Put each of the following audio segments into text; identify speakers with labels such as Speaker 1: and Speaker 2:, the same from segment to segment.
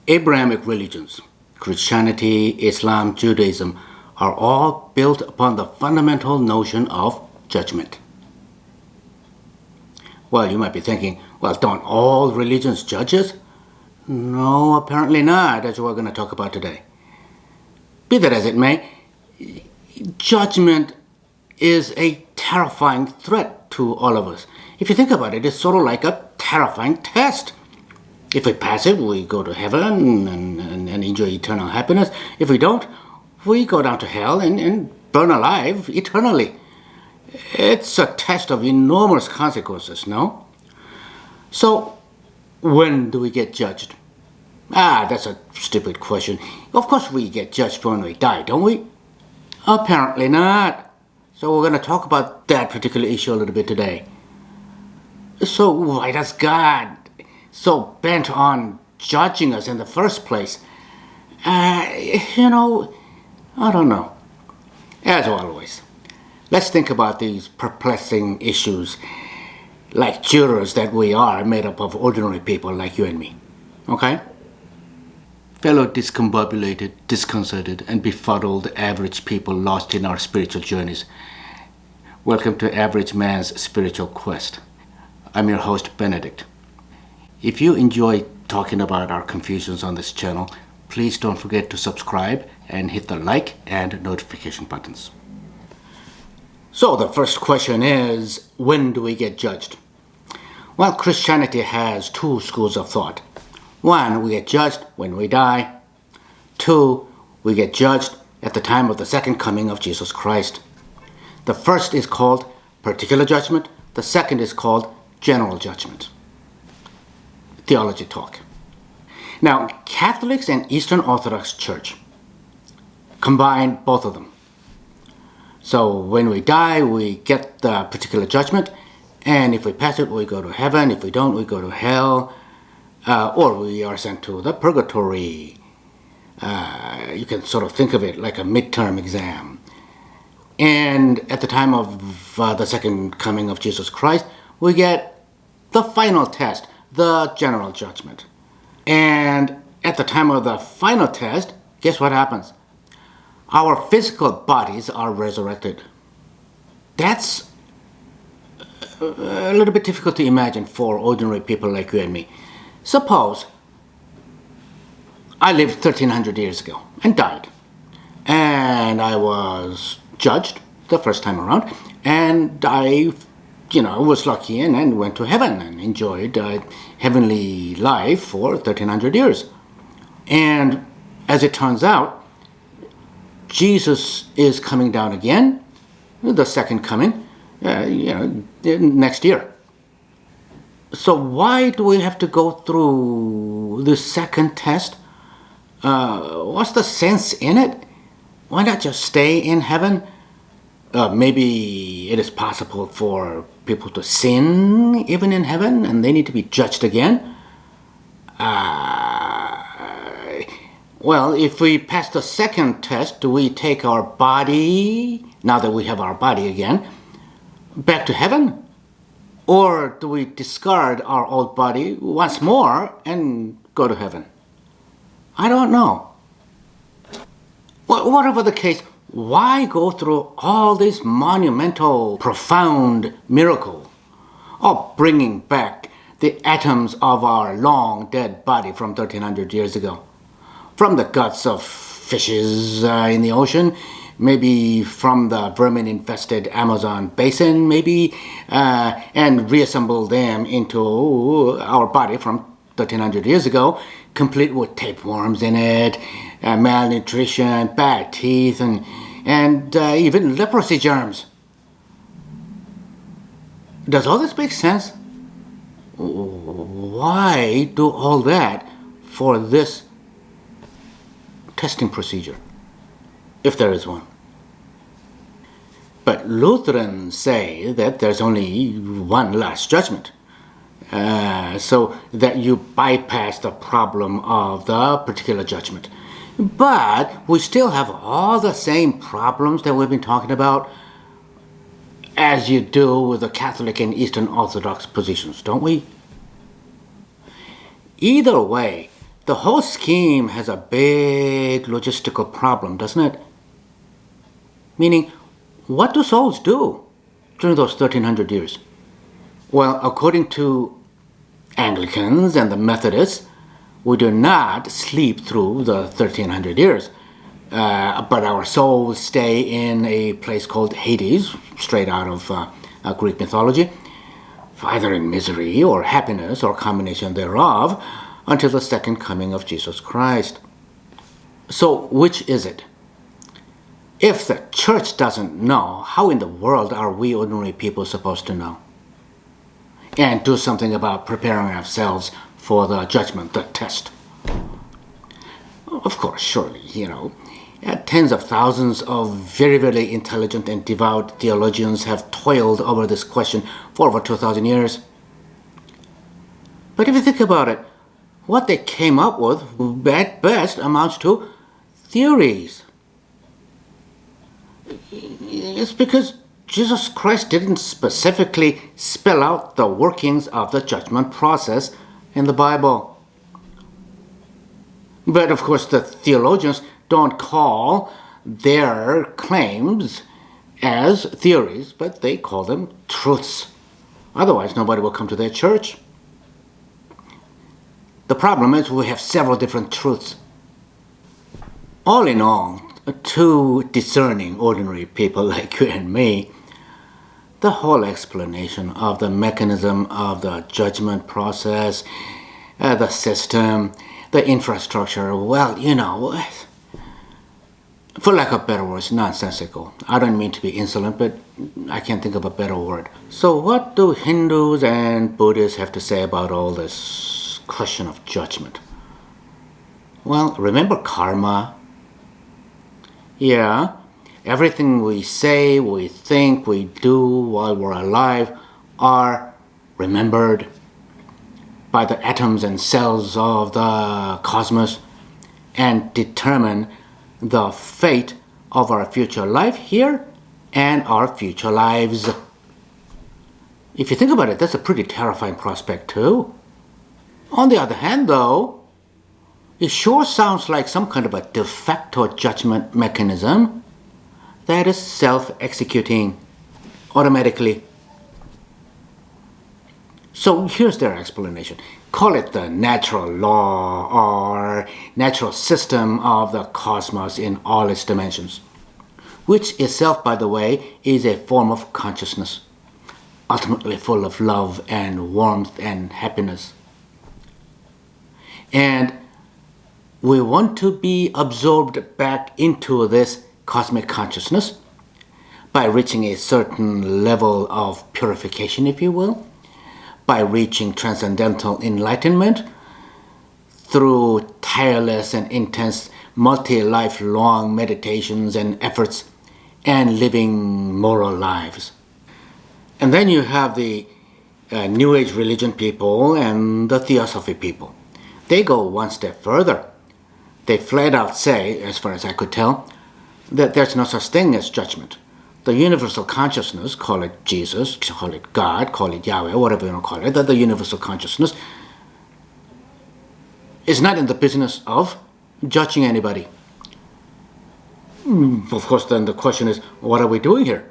Speaker 1: Abrahamic religions, Christianity, Islam, Judaism, are all built upon the fundamental notion of judgment. Well, you might be thinking, well, don't all religions judge us? No, apparently not. That's what we're going to talk about today. Be that as it may, judgment is a terrifying threat to all of us. If you think about it, it's sort of like a terrifying test. If we pass it, we go to heaven and enjoy eternal happiness. If we don't, we go down to hell and burn alive eternally. It's a test of enormous consequences, no? So, when do we get judged? That's a stupid question. Of course we get judged when we die, don't we? Apparently not. So we're going to talk about that particular issue a little bit today. So why does God so bent on judging us in the first place? I don't know. As always, let's think about these perplexing issues like jurors that we are, made up of ordinary people like you and me. Okay? Fellow discombobulated, disconcerted, and befuddled average people lost in our spiritual journeys. Welcome to Average Man's Spiritual Quest. I'm your host, Benedict. If you enjoy talking about our confusions on this channel, please don't forget to subscribe and hit the like and notification buttons. So the first question is, when do we get judged? Well, Christianity has two schools of thought. One, we get judged when we die. Two, we get judged at the time of the second coming of Jesus Christ. The first is called particular judgment. The second is called general judgment. Theology talk. Now, Catholics and Eastern Orthodox Church combine both of them. So when we die, we get the particular judgment, and if we pass it, we go to heaven. If we don't, we go to hell, or we are sent to the purgatory. You can sort of think of it like a midterm exam. And at the time of the second coming of Jesus Christ, we get the final test, the general judgment. And at the time of the final test, guess what happens? Our physical bodies are resurrected. That's a little bit difficult to imagine for ordinary people like you and me. Suppose I lived 1300 years ago and died. And I was judged the first time around. And I was lucky and went to heaven and enjoyed heavenly life for 1300 years. And as it turns out, Jesus is coming down again, the second coming, next year. So why do we have to go through the second test? What's the sense in it? Why not just stay in heaven? Maybe it is possible for people to sin even in heaven and they need to be judged again. Well, if we pass the second test, do we take our body, now that we have our body again, back to heaven? Or do we discard our old body once more and go to heaven? I don't know. Whatever the case, why go through all this monumental, profound miracle of bringing back the atoms of our long dead body from 1300 years ago? From the guts of fishes in the ocean, maybe from the vermin-infested Amazon basin, maybe, and reassemble them into our body from 1300 years ago, complete with tapeworms in it, malnutrition, bad teeth, and even leprosy germs. Does all this make sense? Why do all that for this testing procedure, if there is one? But Lutherans say that there's only one last judgment, so that you bypass the problem of the particular judgment. But we still have all the same problems that we've been talking about as you do with the Catholic and Eastern Orthodox positions, don't we? Either way, The whole scheme has a big logistical problem, doesn't it? Meaning, what do souls do during those 1300 years? Well, according to Anglicans and the Methodists, we do not sleep through the 1300 years, but our souls stay in a place called Hades, straight out of Greek mythology, either in misery or happiness or combination thereof, until the second coming of Jesus Christ. So, which is it? If the church doesn't know, how in the world are we ordinary people supposed to know? And do something about preparing ourselves for the judgment, the test. Of course, surely, tens of thousands of very, very intelligent and devout theologians have toiled over this question for over 2,000 years. But if you think about it, what they came up with, at best, amounts to theories. It's because Jesus Christ didn't specifically spell out the workings of the judgment process in the Bible. But of course, the theologians don't call their claims as theories, but they call them truths. Otherwise, nobody will come to their church. The problem is we have several different truths. All in all, to discerning ordinary people like you and me, the whole explanation of the mechanism of the judgment process, the system, the infrastructure, for lack of better words, nonsensical. I don't mean to be insolent, but I can't think of a better word. So what do Hindus and Buddhists have to say about all this question of judgment? Well, remember karma? Yeah, everything we say, we think, we do while we're alive are remembered by the atoms and cells of the cosmos and determine the fate of our future life here and our future lives. If you think about it, that's a pretty terrifying prospect too. On the other hand, though, it sure sounds like some kind of a de facto judgment mechanism that is self-executing automatically. So here's their explanation. Call it the natural law or natural system of the cosmos in all its dimensions, which itself, by the way, is a form of consciousness, ultimately full of love and warmth and happiness. And we want to be absorbed back into this cosmic consciousness by reaching a certain level of purification, if you will, by reaching transcendental enlightenment through tireless and intense multi-lifelong meditations and efforts and living moral lives. And then you have the New Age religion people and the Theosophy people. They go one step further. They flat out say, as far as I could tell, that there's no such thing as judgment. The universal consciousness, call it Jesus, call it God, call it Yahweh, whatever you want to call it, that the universal consciousness is not in the business of judging anybody. Of course, then the question is, what are we doing here?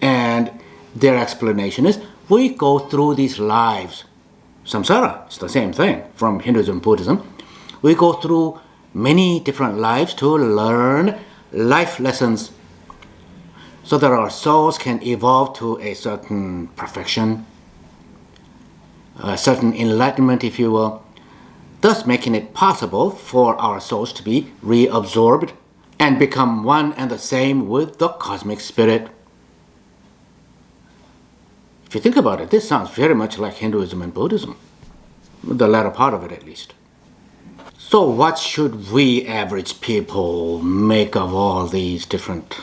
Speaker 1: And their explanation is, we go through these lives. Samsara, it's the same thing from Hinduism and Buddhism. We go through many different lives to learn life lessons so that our souls can evolve to a certain perfection, a certain enlightenment, if you will, thus making it possible for our souls to be reabsorbed and become one and the same with the cosmic spirit. If you think about it, this sounds very much like Hinduism and Buddhism, the latter part of it at least. So what should we average people make of all these different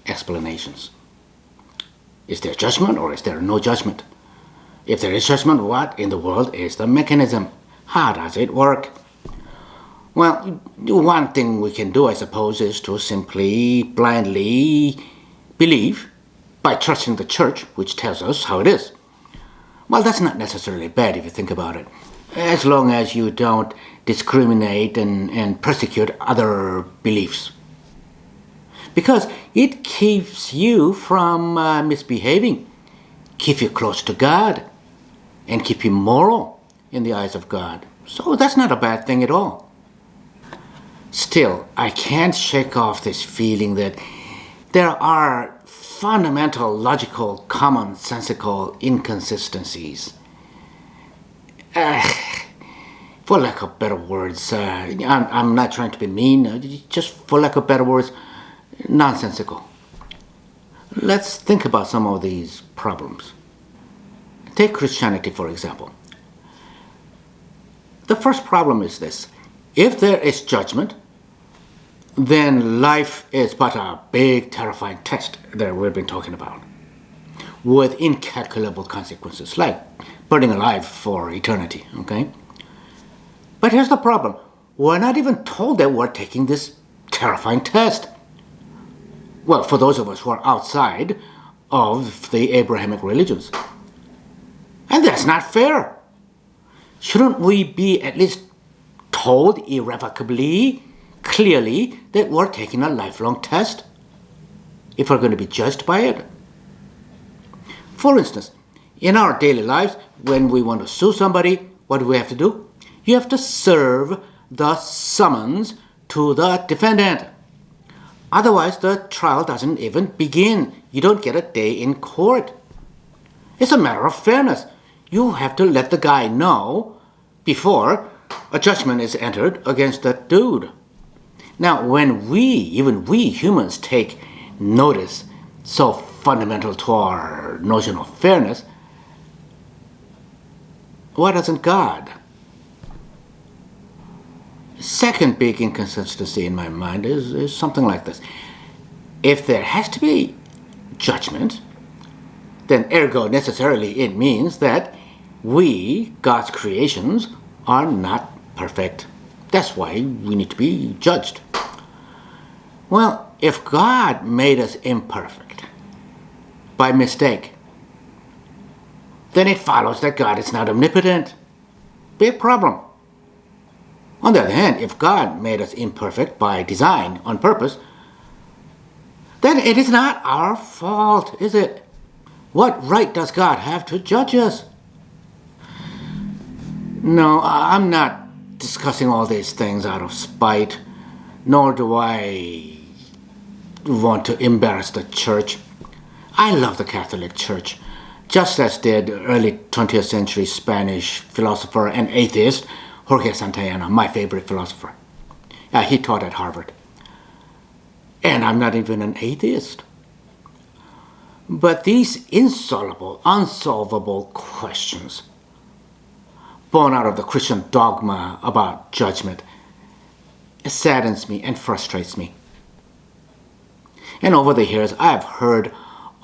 Speaker 1: explanations? Is there judgment or is there no judgment? If there is judgment, what in the world is the mechanism? How does it work? Well, one thing we can do, I suppose, is to simply blindly believe by trusting the church, which tells us how it is. Well, that's not necessarily bad if you think about it. as long as you don't discriminate and persecute other beliefs. Because it keeps you from misbehaving, keep you close to God, and keep you moral in the eyes of God. So that's not a bad thing at all. Still, I can't shake off this feeling that there are fundamental, logical, commonsensical inconsistencies. For lack of better words, I'm not trying to be mean, just for lack of better words, nonsensical. Let's think about some of these problems. Take Christianity, for example. The first problem is this. If there is judgment, then life is but a big, terrifying test that we've been talking about, with incalculable consequences, like burning alive for eternity, okay? But here's the problem. We're not even told that we're taking this terrifying test. Well, for those of us who are outside of the Abrahamic religions. And that's not fair. Shouldn't we be at least told irrevocably, clearly, that we're taking a lifelong test if we're going to be judged by it? For instance, in our daily lives, when we want to sue somebody, what do we have to do? You have to serve the summons to the defendant. Otherwise, the trial doesn't even begin. You don't get a day in court. It's a matter of fairness. You have to let the guy know before a judgment is entered against that dude. Now, when even we humans take notice so fundamental to our notion of fairness, why doesn't God? Second big inconsistency in my mind is something like this. If there has to be judgment, then ergo necessarily it means that we, God's creations, are not perfect. That's why we need to be judged. Well, if God made us imperfect by mistake, then it follows that God is not omnipotent. Big problem. On the other hand, if God made us imperfect by design, on purpose, then it is not our fault, is it? What right does God have to judge us? No, I'm not discussing all these things out of spite, nor do I want to embarrass the church. I love the Catholic Church, just as did early 20th century Spanish philosopher and atheist Jorge Santayana, my favorite philosopher. He taught at Harvard. And I'm not even an atheist. But these insoluble, unsolvable questions, born out of the Christian dogma about judgment, saddens me and frustrates me. And over the years, I've heard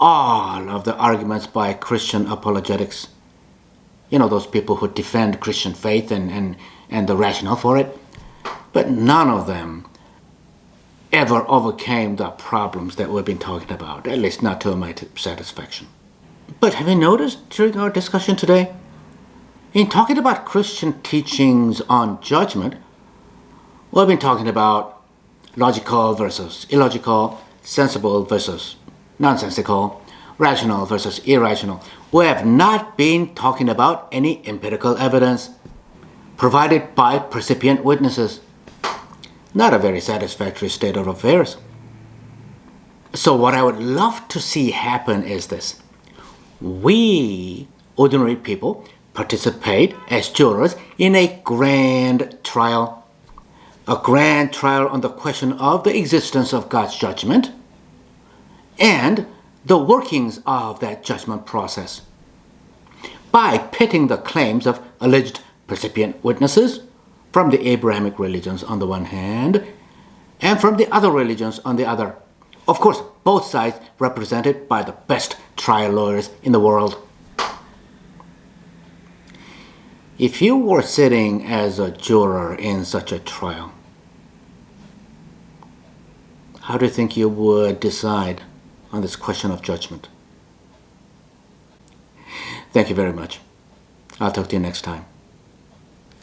Speaker 1: all of the arguments by Christian apologetics. You know, those people who defend Christian faith and the rationale for it. But none of them ever overcame the problems that we've been talking about, at least not to my satisfaction. But have you noticed during our discussion today, in talking about Christian teachings on judgment, we've been talking about logical versus illogical, sensible versus nonsensical, rational versus irrational. We have not been talking about any empirical evidence provided by percipient witnesses. Not a very satisfactory state of affairs. So what I would love to see happen is this. We, ordinary people, participate as jurors in a grand trial. A grand trial on the question of the existence of God's judgment and the workings of that judgment process. By pitting the claims of alleged percipient witnesses from the Abrahamic religions on the one hand, and from the other religions on the other. Of course, both sides represented by the best trial lawyers in the world. If you were sitting as a juror in such a trial, how do you think you would decide on this question of judgment? Thank you very much. I'll talk to you next time.